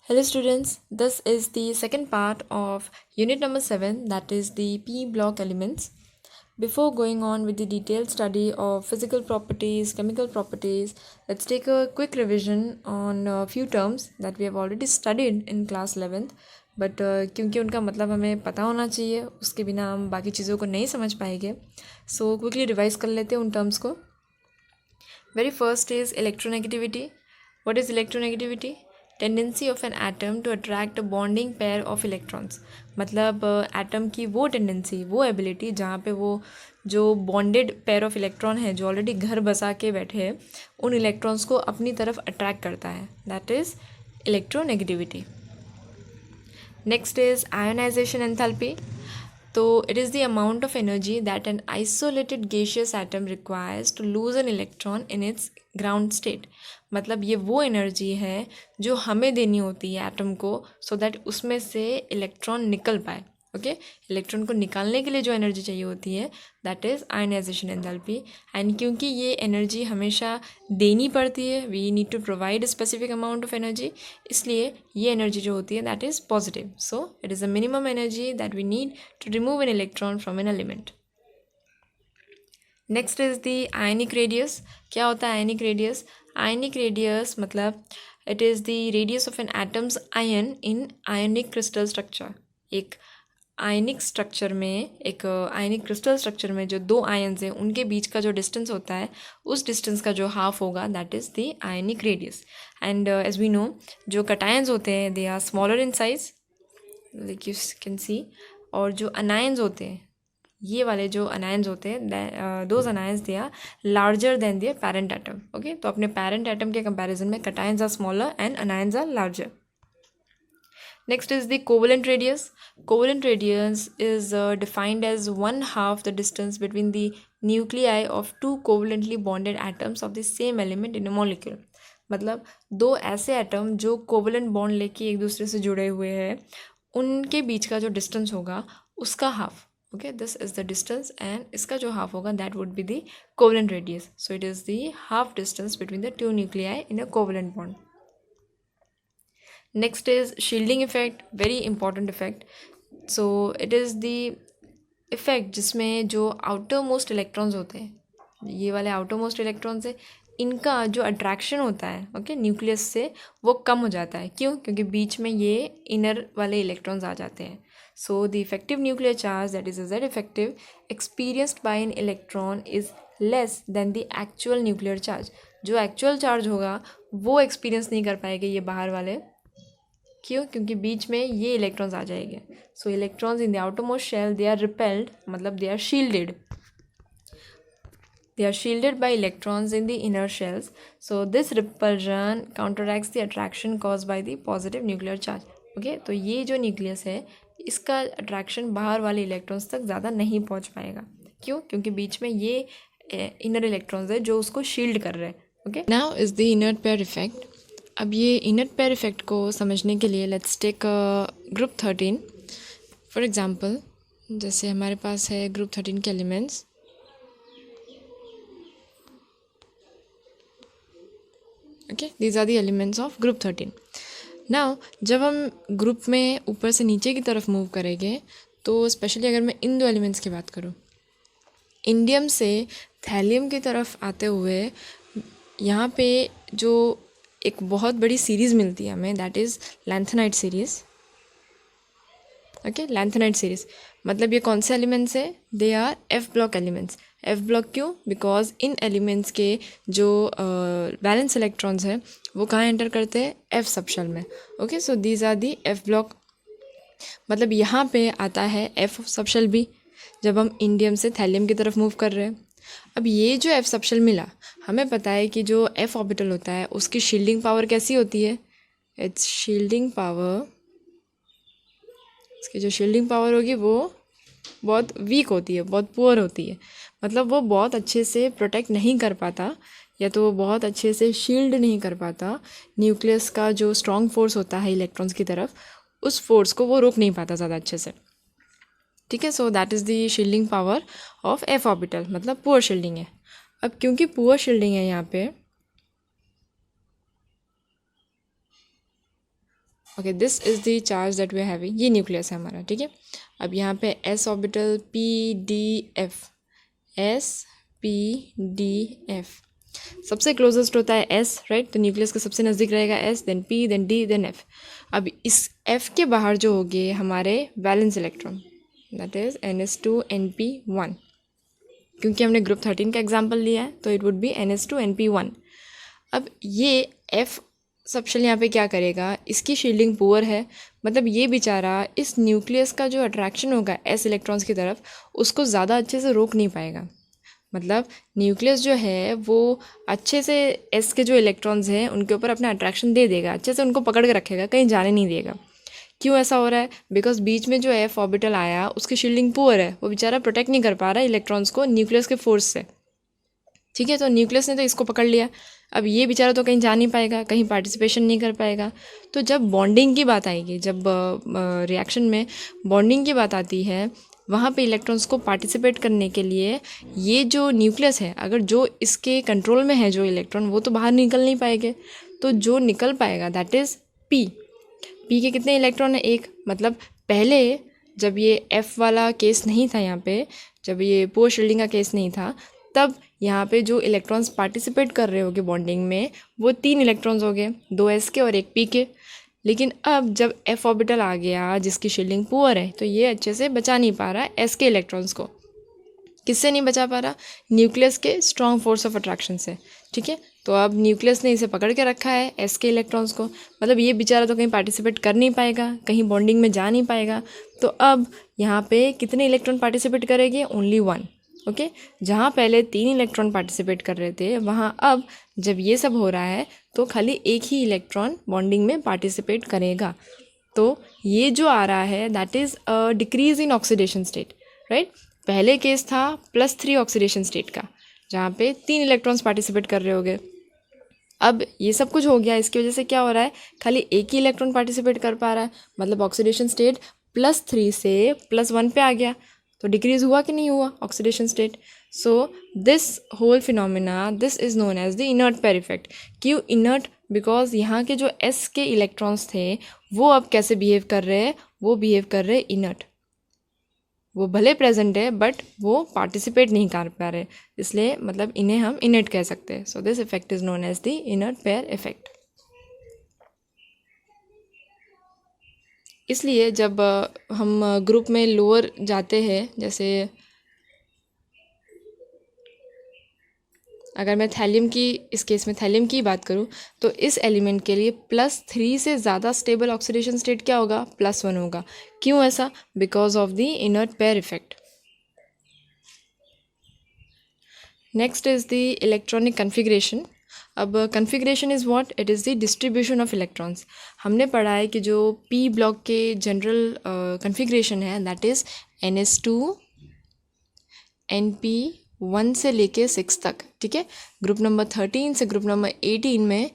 Hello students, this is the second part of unit number 7, that is the P block elements. Before going on with the detailed study of physical properties, chemical properties, let's take a quick revision on a few terms that we have already studied in class 11th. But क्योंकि उनका मतलब हमें पता होना चाहिए, उसके बिना हम बाकी चीज़ों को नहीं समझ पाएंगे. सो क्विकली रिवाइज कर लेते हैं उन टर्म्स को. Very first is electronegativity. What is electronegativity? Tendency of an atom to attract a bonding pair of electrons. मतलब एटम की वो टेंडेंसी, वो एबिलिटी जहाँ पे वो जो बॉन्डेड पेयर ऑफ इलेक्ट्रॉन है जो ऑलरेडी घर बसा के बैठे हैं, उन इलेक्ट्रॉन्स को अपनी तरफ अट्रैक्ट करता है. That is electronegativity. Next is ionisation enthalpy. तो it is the amount of energy that an isolated gaseous atom requires to lose an electron in its ground state. मतलब ये वो एनर्जी है जो हमें देनी होती है एटम को सो दैट उसमें से इलेक्ट्रॉन निकल पाए. ओके, इलेक्ट्रॉन को निकालने के लिए जो एनर्जी चाहिए होती है that is ionization enthalpy. And क्योंकि ये एनर्जी हमेशा देनी पड़ती है, we need to provide specific amount of energy, इसलिए ये एनर्जी जो होती है that is positive. So it is a minimum energy that we need to remove an electron from an element. Next is the ionic radius. क्या होता है ionic radius? Ionic radius मतलब it is the radius of an atoms ion in ionic crystal structure. एक आयनिक structure में, एक आयनिक crystal structure में जो दो आयन्स हैं उनके बीच का जो डिस्टेंस होता है, उस डिस्टेंस का जो हाफ होगा that is the ionic radius. And as we know, जो कटायंस होते हैं they are smaller in size like you can see, और जो अनायंस होते हैं, ये वाले जो अनायंस होते हैं, those anions they are larger than their parent atom. Okay, तो अपने पेरेंट एटम के कंपैरिजन में cations are smaller and anions are larger. Next is the covalent radius. Covalent radius is defined as 1/2 the distance between the nuclei of two covalently bonded atoms of the same element in a molecule. मतलब दो ऐसे atom जो covalent bond लेके एक दूसरे से जुड़े हुए हैं, उनके बीच का जो डिस्टेंस होगा उसका half. Okay, this is the distance and इसका जो हाफ होगा that would be the covalent radius. So it is the half distance between the two nuclei in a covalent bond. Next is shielding effect, very important effect. So it is the effect जिसमें जो outer most electrons होते हैं, ये वाले outer most electrons है, इनका जो attraction होता है ओके न्यूक्लियस से वो कम हो जाता है. क्यों? क्योंकि बीच में ये इनर वाले इलेक्ट्रॉन्स आ जाते हैं. So the effective nuclear charge that is Z effective experienced bye an electron is less than the actual nuclear charge. जो एक्चुअल चार्ज होगा वो एक्सपीरियंस नहीं कर पाएंगे ये बाहर वाले. क्यों? क्योंकि बीच में ये इलेक्ट्रॉन्स आ जाएंगे. So electrons in the outermost shell they are repelled, मतलब they are shielded. They are shielded by electrons in the inner shells. So this repulsion counteracts the attraction caused by the positive nuclear charge. Okay, तो ये जो nucleus है इसका attraction बाहर वाले electrons तक ज़्यादा नहीं पहुंच पाएगा. क्यों? क्योंकि बीच में ये इनर इलेक्ट्रॉन्स है जो उसको शील्ड कर रहे हैं. Okay, now is the inert pair effect. अब ये इनर्ट पेयर इफेक्ट को समझने के लिए let's take group 13. For example, जैसे हमारे पास है ग्रुप 13 के elements. Okay, these are the elements of group 13. Now जब हम ग्रुप में ऊपर से नीचे की तरफ मूव करेंगे तो स्पेशली अगर मैं इन दो एलिमेंट्स की बात करूँ, इंडियम से थैलियम की तरफ आते हुए यहाँ पे जो एक बहुत बड़ी सीरीज़ मिलती है हमें that is lanthanide series. Okay, lanthanide series मतलब ये कौन से एलिमेंट्स है? They R F block elements. F block क्यों? बिकॉज इन एलिमेंट्स के जो बैलेंस इलेक्ट्रॉन्स हैं वो कहाँ एंटर करते हैं? एफ सबशेल में. Okay, so these are the f block. मतलब यहाँ पे आता है एफ सबशेल भी जब हम इंडियम से थैलियम की तरफ मूव कर रहे हैं. अब ये जो एफ सबशेल मिला, हमें पता है कि जो एफ ऑर्बिटल होता है उसकी शील्डिंग पावर कैसी होती है? इट्स शील्डिंग पावर, इसकी जो शील्डिंग पावर होगी वो बहुत वीक होती है, बहुत पुअर होती है. मतलब वो बहुत अच्छे से प्रोटेक्ट नहीं कर पाता, या तो वो बहुत अच्छे से शील्ड नहीं कर पाता न्यूक्लियस का जो स्ट्रॉन्ग फोर्स होता है इलेक्ट्रॉन्स की तरफ, उस फोर्स को वो रोक नहीं पाता ज़्यादा अच्छे से. ठीक है, so that is the shielding power of f orbital, मतलब पुअर शील्डिंग है. अब क्योंकि पुअर शील्डिंग है यहाँ पे, okay, this is the charge that we are having, ये न्यूक्लियस है हमारा, ठीक है। अब यहाँ पे s orbital p d f सबसे क्लोजेस्ट होता है s, राइट, तो न्यूक्लियस के सबसे नज़दीक रहेगा s, then p, then d, then f। अब इस f के बाहर जो होंगे हमारे valence electron, that is ns2np1, क्योंकि हमने ग्रुप 13 का एग्जाम्पल लिया है तो इट वुड बी ns2np1। अब ये f सबशेल यहाँ पे क्या करेगा, इसकी शील्डिंग पुअर है, मतलब ये बेचारा इस न्यूक्लियस का जो अट्रैक्शन होगा s इलेक्ट्रॉन्स की तरफ उसको ज़्यादा अच्छे से रोक नहीं पाएगा। मतलब न्यूक्लियस जो है वो अच्छे से s के जो इलेक्ट्रॉन्स हैं उनके ऊपर अपना अट्रैक्शन दे देगा, अच्छे से उनको पकड़ के रखेगा, कहीं जाने नहीं देगा। क्यों ऐसा हो रहा है? बिकॉज बीच में जो f ऑर्बिटल आया उसकी शील्डिंग पुअर है, वो बेचारा प्रोटेक्ट नहीं कर पा रहा है इलेक्ट्रॉन्स को न्यूक्लियस के फोर्स से, ठीक है। तो न्यूक्लियस ने तो इसको पकड़ लिया, अब ये बेचारा तो कहीं जा नहीं पाएगा, कहीं पार्टिसिपेशन नहीं कर पाएगा। तो जब बॉन्डिंग की बात आएगी, जब रिएक्शन में बॉन्डिंग की बात आती है, वहाँ पे इलेक्ट्रॉन्स को पार्टिसिपेट करने के लिए ये जो न्यूक्लियस है, अगर जो इसके कंट्रोल में है जो इलेक्ट्रॉन, वो तो बाहर निकल नहीं पाएंगे, तो जो निकल पाएगा दैट इज़ p। p के कितने इलेक्ट्रॉन है? एक। मतलब पहले जब ये f वाला केस नहीं था, यहाँ पे जब ये पुअर शील्डिंग का केस नहीं था, तब यहाँ पे जो इलेक्ट्रॉन्स पार्टिसिपेट कर रहे होंगे बॉन्डिंग में वो 3 इलेक्ट्रॉन्स हो गए, 2 s के और 1 p के। लेकिन अब जब f ऑर्बिटल आ गया जिसकी शील्डिंग पुअर है, तो ये अच्छे से बचा नहीं पा रहा है s के इलेक्ट्रॉन्स को। किससे नहीं बचा पा रहा? न्यूक्लियस के स्ट्रॉन्ग फोर्स ऑफ अट्रैक्शन से, ठीक है। तो अब न्यूक्लियस ने इसे पकड़ के रखा है s के इलेक्ट्रॉन्स को, मतलब ये बेचारा तो कहीं पार्टिसिपेट कर नहीं पाएगा, कहीं बॉन्डिंग में जा नहीं पाएगा। तो अब यहाँ पे कितने इलेक्ट्रॉन पार्टिसिपेट करेंगे? Only 1, okay. जहाँ पहले 3 इलेक्ट्रॉन पार्टिसिपेट कर रहे थे, वहाँ अब जब ये सब हो रहा है तो खाली एक ही इलेक्ट्रॉन बॉन्डिंग में पार्टिसिपेट करेगा। तो ये जो आ रहा है that is a decrease in oxidation state, right. पहले केस था +3 ऑक्सीडेशन स्टेट का, जहाँ पे 3 इलेक्ट्रॉन्स पार्टिसिपेट कर रहे होंगे। अब ये सब कुछ हो गया, इसकी वजह से क्या हो रहा है, खाली एक ही इलेक्ट्रॉन पार्टिसिपेट कर पा रहा है, मतलब ऑक्सीडेशन स्टेट +3 से +1 पे आ गया। तो डिक्रीज हुआ कि नहीं हुआ oxidation state? So this whole phenomena, this is known as the inert pair effect. क्यों इनर्ट? बिकॉज यहाँ के जो s के इलेक्ट्रॉन्स थे वो अब कैसे बिहेव कर रहे हैं? वो बिहेव कर रहे हैं इनर्ट। वो भले प्रेजेंट है बट वो पार्टिसिपेट नहीं कर पा रहे, इसलिए मतलब इन्हें हम इनर्ट कह सकते हैं। So this effect is known as the inert pair effect. इसलिए जब हम ग्रुप में लोअर जाते हैं, जैसे अगर मैं थैलियम की, इस केस में थैलियम की बात करूँ, तो इस एलिमेंट के लिए +3 से ज़्यादा स्टेबल ऑक्सीडेशन स्टेट क्या होगा? +1 होगा। क्यों ऐसा? Because of the inert pair effect. Next is the electronic configuration. अब configuration is what? It is the distribution of electrons. हमने पढ़ा है कि जो p ब्लॉक के जनरल कन्फिग्रेशन है दैट इज़ ns2 np1 से लेके 6 तक, ठीक है। ग्रुप नंबर 13 से ग्रुप नंबर 18 में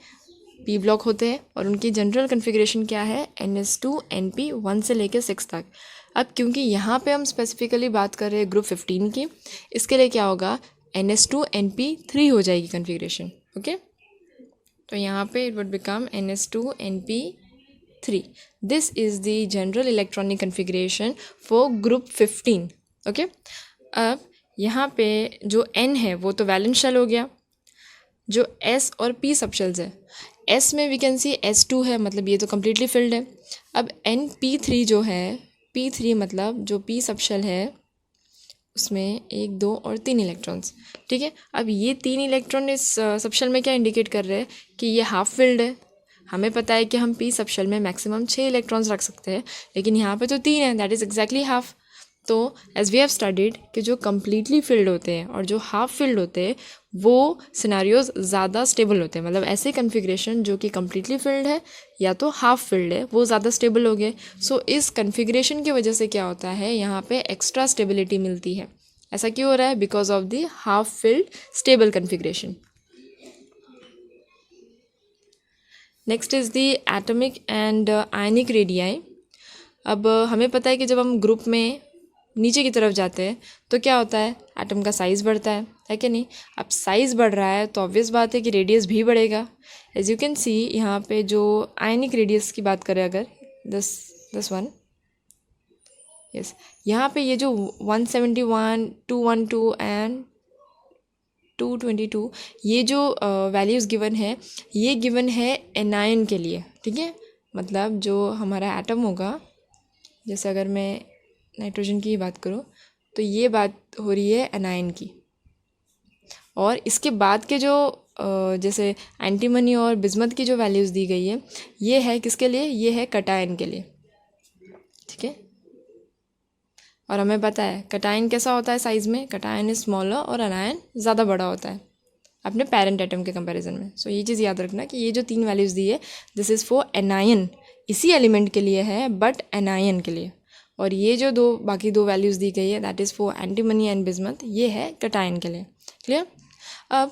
p ब्लॉक होते हैं और उनकी जनरल कन्फिग्रेशन क्या है? ns2 np1 से लेके 6 तक। अब क्योंकि यहाँ पे हम स्पेसिफिकली बात कर रहे हैं ग्रुप 15 की, इसके लिए क्या होगा? ns2 np3 हो जाएगी कन्फिग्रेशन, ओके। तो यहाँ पे it would become ns2 np3। This is the general electronic configuration for group 15, okay. अब यहाँ पे जो n है वो तो वैलेंस शेल हो गया, जो s और p सबशेल्स है, s में वी कैन सी s2 है, मतलब ये तो कम्प्लीटली फिल्ड है। अब np3 जो है, p3 मतलब जो p सबशेल है उसमें 1, 2 और 3 इलेक्ट्रॉन्स, ठीक है। अब ये 3 इलेक्ट्रॉन इस सबशेल में क्या इंडिकेट कर रहे हैं कि ये हाफ फिल्ड है। हमें पता है कि हम p सबशेल में मैक्सिमम 6 इलेक्ट्रॉन्स रख सकते हैं, लेकिन यहाँ पे तो 3 है, दैट इज़ एग्जैक्टली हाफ। तो एज वी हैव स्टडीड कि जो कम्प्लीटली फिल्ड होते हैं और जो हाफ फिल्ड होते हैं वो सिनारियोज ज़्यादा स्टेबल होते हैं, मतलब ऐसे कन्फिग्रेशन जो कि कम्प्लीटली फिल्ड है या तो हाफ फिल्ड है वो ज़्यादा स्टेबल हो गए। सो इस कन्फिग्रेशन की वजह से क्या होता है, यहाँ पे एक्स्ट्रा स्टेबिलिटी मिलती है। ऐसा क्यों हो रहा है? Because of the half filled stable configuration. Next is the atomic and ionic radii. अब हमें पता है कि जब हम ग्रुप में नीचे की तरफ जाते हैं तो क्या होता है? एटम का साइज़ बढ़ता है कि नहीं? अब साइज़ बढ़ रहा है तो ऑब्वियस बात है कि रेडियस भी बढ़ेगा। एज यू कैन सी यहाँ पे जो आयनिक रेडियस की बात करें अगर, दिस वन, यस। यहाँ पे ये जो 171, 212 एंड 222 ये जो वैल्यूज़ गिवन है, ये गिवन है एनायन के लिए, ठीक है। मतलब जो हमारा एटम होगा, जैसे अगर मैं नाइट्रोजन की ही बात करूँ तो ये बात हो रही है एनायन की, और इसके बाद के जो जैसे एंटीमनी और बिस्मथ की जो वैल्यूज़ दी गई है, ये है किसके लिए, ये है कटायन के लिए, ठीक है। और हमें पता है कटायन कैसा होता है साइज़ में, कटायन इज स्मॉलर और अनायन ज़्यादा बड़ा होता है अपने पेरेंट एटम के कंपैरिजन में। सो ये चीज़ याद रखना कि ये जो 3 वैल्यूज़ दी है, दिस इज़ फॉर एनायन, इसी एलिमेंट के लिए है बट एनायन के लिए। और ये जो बाकी 2 वैल्यूज़ दी गई है, that is for antimony and bismuth, ये है कटायन के लिए, क्लियर। अब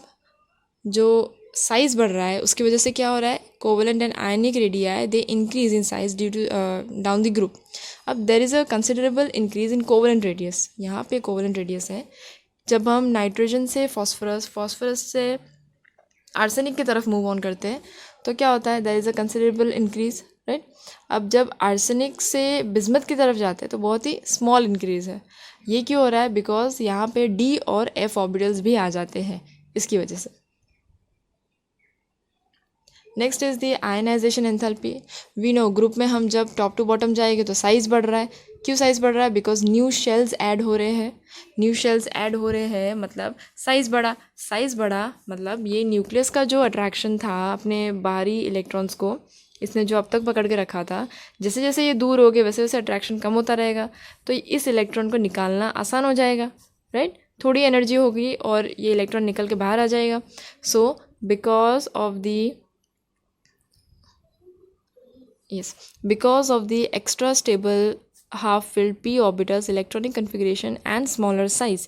जो साइज़ बढ़ रहा है उसकी वजह से क्या हो रहा है, covalent and ionic radii they increase in size due to down the group. अब there is a considerable increase in covalent radius, यहाँ पे कोवेलेंट रेडियस है। जब हम नाइट्रोजन से फॉस्फोरस से आर्सेनिक की तरफ मूव ऑन करते हैं तो क्या होता है, देर is a considerable increase, right. अब जब आर्सेनिक से बिस्मथ की तरफ जाते हैं तो बहुत ही स्मॉल इंक्रीज है। ये क्यों हो रहा है, बिकॉज यहाँ पे डी और एफ ऑर्बिटल्स भी आ जाते हैं, इसकी वजह से। Next is the ionization enthalpy. We know group में हम जब टॉप टू बॉटम जाएंगे तो साइज़ बढ़ रहा है। क्यों साइज़ बढ़ रहा है, बिकॉज न्यू शेल्स ऐड हो रहे हैं। न्यू शेल्स ऐड हो रहे हैं मतलब साइज़ बढ़ा, साइज़ बढ़ा मतलब ये न्यूक्लियस का जो अट्रैक्शन था अपने बाहरी इलेक्ट्रॉन्स को, इसने जो अब तक पकड़ के रखा था, जैसे जैसे ये दूर हो गए वैसे वैसे अट्रैक्शन कम होता रहेगा, तो इस इलेक्ट्रॉन को निकालना आसान हो जाएगा, राइट। थोड़ी एनर्जी होगी और ये इलेक्ट्रॉन निकल के बाहर आ जाएगा। So because of the because of the extra stable half-filled p orbitals electronic configuration and smaller size,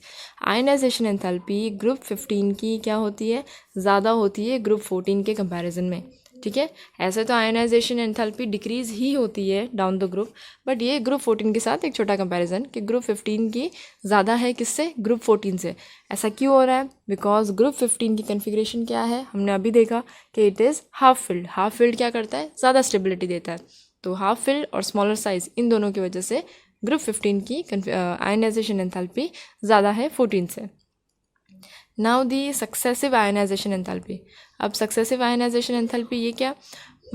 ionization enthalpy group 15 की क्या होती है, ज़्यादा होती है ग्रुप 14 के कंपैरिजन में, ठीक है। ऐसे तो आयनाइजेशन एंथैल्पी डिक्रीज ही होती है डाउन द ग्रुप, बट ये ग्रुप 14 के साथ एक छोटा कंपैरिजन कि ग्रुप 15 की ज़्यादा है किससे, ग्रुप 14 से। ऐसा क्यों हो रहा है, बिकॉज ग्रुप 15 की कन्फिग्रेशन क्या है, हमने अभी देखा कि it is half filled. Half filled क्या करता है, ज़्यादा स्टेबिलिटी देता है, तो हाफ फिल्ड और स्मॉलर साइज इन दोनों की वजह से ग्रुप 15 की आयनाइजेशन एंथैल्पी ज़्यादा है 14 से। Now the successive ionization enthalpy. अब सक्सेसिव आयनाइजेशन एंथैल्पी ये क्या,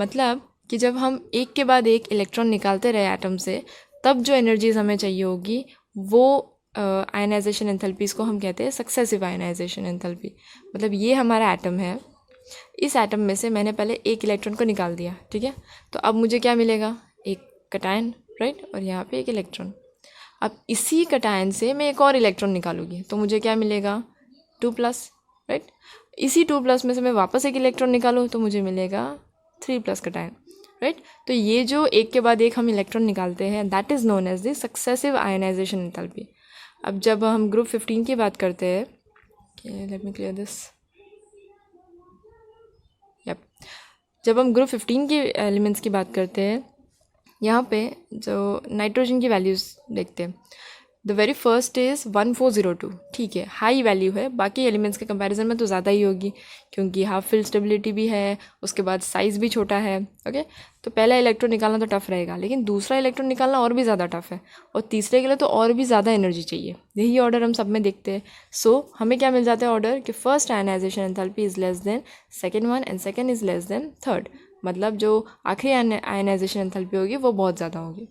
मतलब कि जब हम एक के बाद एक इलेक्ट्रॉन निकालते रहे एटम से, तब जो एनर्जीज हमें चाहिए होगी वो आयनाइजेशन एंथैल्पीज़ को हम कहते हैं सक्सेसिव आयनाइजेशन एंथैल्पी। मतलब ये हमारा एटम है, इस एटम में से मैंने पहले एक इलेक्ट्रॉन को निकाल दिया, ठीक है, तो अब मुझे क्या मिलेगा, एक कटायन, राइट, और यहाँ पे एक इलेक्ट्रॉन। अब इसी कटायन से मैं एक और इलेक्ट्रॉन निकालूंगी तो मुझे क्या मिलेगा, 2+, राइट। इसी 2+ में से मैं वापस एक इलेक्ट्रॉन निकालूँ तो मुझे मिलेगा 3+ कटायन, राइट। तो ये जो एक के बाद एक हम इलेक्ट्रॉन निकालते हैं, that is known as the successive ionization enthalpy. अब जब हम ग्रुप 15 की बात करते हैं, let me clear this, yep, जब हम ग्रुप 15 के एलिमेंट्स की बात करते हैं, यहाँ पे जो नाइट्रोजन की वैल्यूज़ देखते हैं, द वेरी फर्स्ट इज़ 1402, ठीक है, हाई वैल्यू है, बाकी एलिमेंट्स के कंपैरिजन में तो ज़्यादा ही होगी क्योंकि हाफ फिल स्टेबिलिटी भी है, उसके बाद साइज़ भी छोटा है, ओके। तो पहला इलेक्ट्रॉन निकालना तो टफ रहेगा, लेकिन दूसरा इलेक्ट्रॉन निकालना और भी ज़्यादा टफ है, और तीसरे के लिए तो और भी ज़्यादा एनर्जी चाहिए। यही ऑर्डर हम सब में देखते हैं। सो हमें क्या मिल जाता है ऑर्डर कि first ionization enthalpy is less than second one and second is less than third. मतलब जो आखिरी आयनाइजेशन एंथैल्पी होगी वो बहुत ज़्यादा होगी,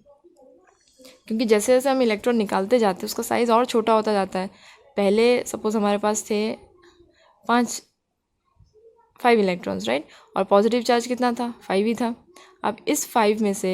क्योंकि जैसे जैसे हम इलेक्ट्रॉन निकालते जाते हैं उसका साइज़ और छोटा होता जाता है। पहले सपोज़ हमारे पास थे 5 इलेक्ट्रॉन्स, राइट, और पॉजिटिव चार्ज कितना था, 5 ही था। अब इस 5 में से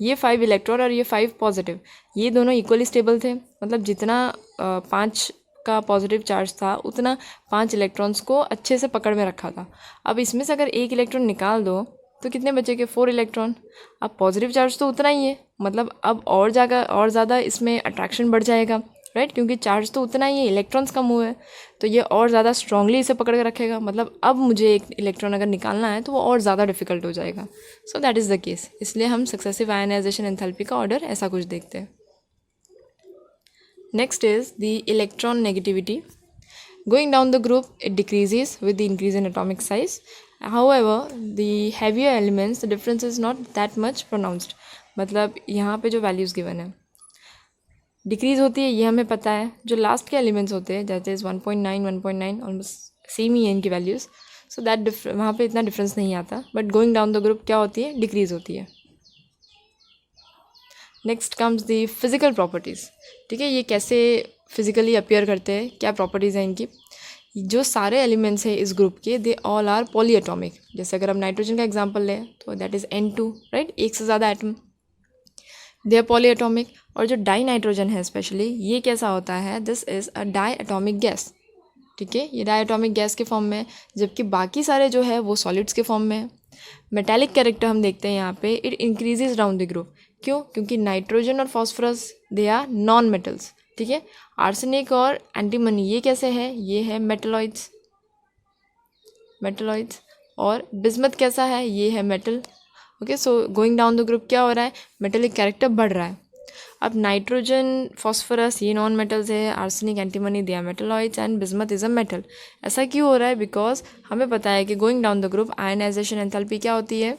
ये 5 इलेक्ट्रॉन और ये 5 पॉजिटिव, ये दोनों इक्वली स्टेबल थे, मतलब जितना 5 का पॉजिटिव चार्ज था उतना 5 इलेक्ट्रॉन्स को अच्छे से पकड़ में रखा था। अब इसमें से अगर एक इलेक्ट्रॉन निकाल दो तो कितने बचेंगे, 4 इलेक्ट्रॉन। अब पॉजिटिव चार्ज तो उतना ही है, मतलब अब और ज़्यादा इसमें अट्रैक्शन बढ़ जाएगा, राइट, क्योंकि चार्ज तो उतना ही है, इलेक्ट्रॉन्स कम हुए हैं, तो ये और ज़्यादा स्ट्रांगली इसे पकड़ के रखेगा। मतलब अब मुझे एक इलेक्ट्रॉन अगर निकालना है तो वो और ज़्यादा डिफिकल्ट हो जाएगा। सो दैट इज़ द केस, इसलिए हम सक्सेसिव आयनाइजेशन एंथैल्पी का ऑर्डर ऐसा कुछ देखते हैं। Next is the electron negativity. Going down the group, it decreases with the increase in atomic size. However, the heavier elements, the difference is not that much pronounced. मतलब यहाँ पे जो values given है decrease होती है, ये हमें पता है. जो लास्ट के एलिमेंट्स होते हैं दैट इज़ 1.9 1.9 ऑलमोस्ट सेम ही है इनकी वैल्यूज़. सो दैट वहाँ पे इतना डिफरेंस नहीं आता. But going down the group क्या होती है, डिक्रीज़ होती है. Next comes the physical properties. ठीक है, ये कैसे फिज़िकली अपीयर करते हैं, क्या प्रॉपर्टीज़ हैं इनकी. जो सारे एलिमेंट्स हैं इस ग्रुप के दे ऑल आर पॉलीएटॉमिक. जैसे अगर हम नाइट्रोजन का एग्जांपल लें तो दैट इज़ N2, राइट, एक से ज़्यादा एटम, दे आर पॉलीएटॉमिक. और जो डाई नाइट्रोजन है स्पेशली, ये कैसा होता है, this is a diatomic gas. ठीक है, ये डाई एटॉमिक गैस के फॉर्म में, जबकि बाकी सारे जो है वो सॉलिड्स के फॉर्म में. मेटालिक कैरेक्टर हम देखते हैं यहाँ पे, it increases down the group. क्यों? क्योंकि नाइट्रोजन और phosphorus they are non metals. ठीक है, आर्सेनिक और एंटीमनी ये कैसे है, ये है मेटलॉइड्स. और बिस्मथ कैसा है, ये है metal. Okay, so going down the group क्या हो रहा है, मेटेलिक कैरेक्टर बढ़ रहा है. अब नाइट्रोजन फॉस्फोरस ये नॉन मेटल्स है, arsenic antimony they are metalloids and bismuth is a metal. ऐसा क्यों हो रहा है, बिकॉज हमें पता है कि going down the group ionization enthalpy क्या होती है,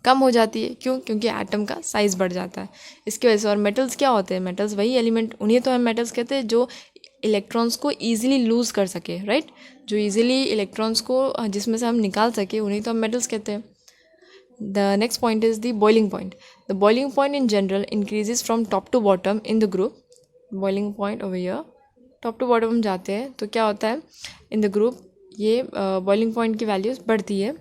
कम हो जाती है. क्यों? क्योंकि एटम का साइज़ बढ़ जाता है इसकी वजह से. और मेटल्स क्या होते हैं, मेटल्स वही एलिमेंट, उन्हें तो हम मेटल्स कहते हैं जो इलेक्ट्रॉन्स को ईजिली लूज़ कर सके, राइट, जो ईजिली इलेक्ट्रॉन्स को जिसमें से हम निकाल सके, उन्हें तो हम मेटल्स कहते हैं. The next point is the boiling point. The boiling point in general increases from top to bottom in the group. Boiling point over here, top to bottom हम जाते हैं तो क्या होता है इन द ग्रुप, ये बॉइलिंग पॉइंट की values बढ़ती है.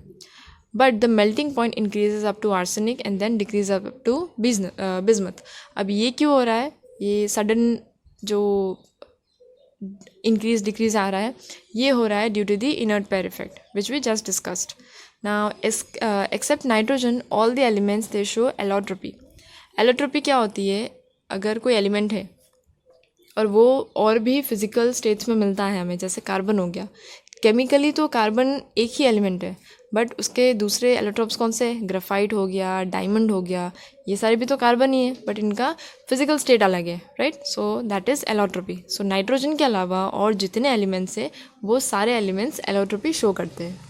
But the melting point increases up to arsenic and then decrease up to bismuth. अब ये क्यों हो रहा है, ये सडन जो इंक्रीज डिक्रीज आ रहा है, ये हो रहा है due to the inert pair effect which we just discussed. Now except nitrogen all the elements they show allotropy. Allotropy क्या होती है, अगर कोई एलिमेंट है और वो और भी फिजिकल स्टेट्स में मिलता है हमें, जैसे कार्बन हो गया, केमिकली तो कार्बन एक ही एलिमेंट है, बट उसके दूसरे एलोट्रोप्स कौन से, ग्राफाइट हो गया, डायमंड हो गया, ये सारे भी तो कार्बन ही है, बट इनका फिजिकल स्टेट अलग है, right. So that is allotropy. So nitrogen के अलावा और जितने एलिमेंट्स है वो सारे एलिमेंट्स एलोट्रोपी शो करते हैं.